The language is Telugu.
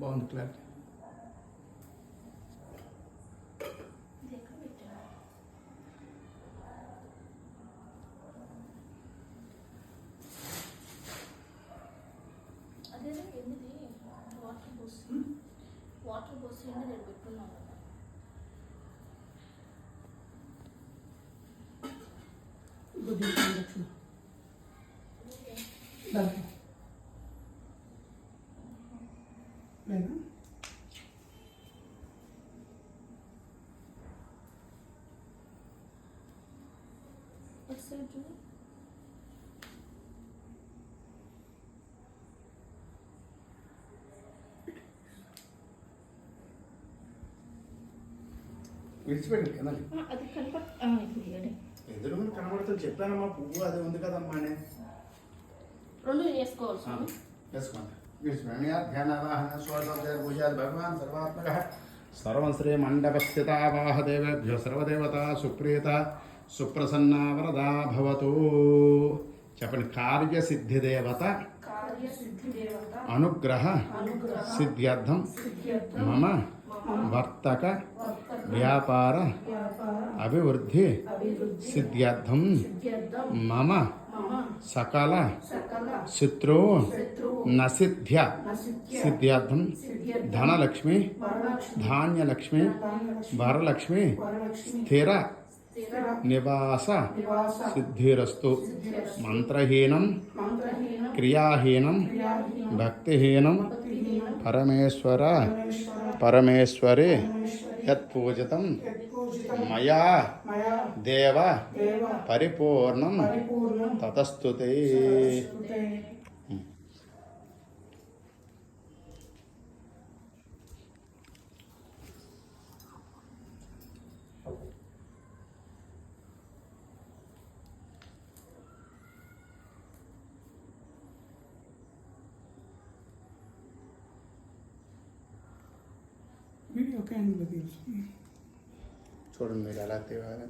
బాగుంది క్లారిటీ. వాటర్ పోసి నేను పెట్టుకున్నాను కదా. లేదా ఒకసారి చూడు. విడిచిపెట్టి కదండి. అది ఎదురు కనబడుతుంది చెప్పానమ్మా, పువ్వు అది ఉంది కదమ్మా అని. రెండు వేసుకోవచ్చు. వేసుకోండి. విడిచిపెట్టండి. ధ్యానావాహన స్వభూజాది భగవాన్ సర్వాత్మక సర్వం శ్రీ మండప స్థితావాహదేవేభ్యో సర్వదేవత సుప్రీత సుప్రసన్నా వరదా భవతు. చెప్పండి. కార్యసిద్ధిదేవత అనుగ్రహ సిద్ధ్యర్థం మమ వర్తక వ్యాపార అభివృద్ధి సిద్ధ్యర్థం మమ సకల శత్రు నసిద్ధ్య సిద్ధ్యర్థం ధనలక్ష్మి ధాన్యలక్ష్మి వరలక్ష్మి స్థిర నివాస సిద్ధిరస్తు. మంత్రహీనం క్రియాహీనం భక్తిహీనం పరమేశ్వర పరమేశ్వరి యత్పూజితం మయా దేవ పరిపూర్ణం తతస్తుతే. వీడియో క్యాన్లో తీసు చూడండి మీరు ఎలా తీయాలి.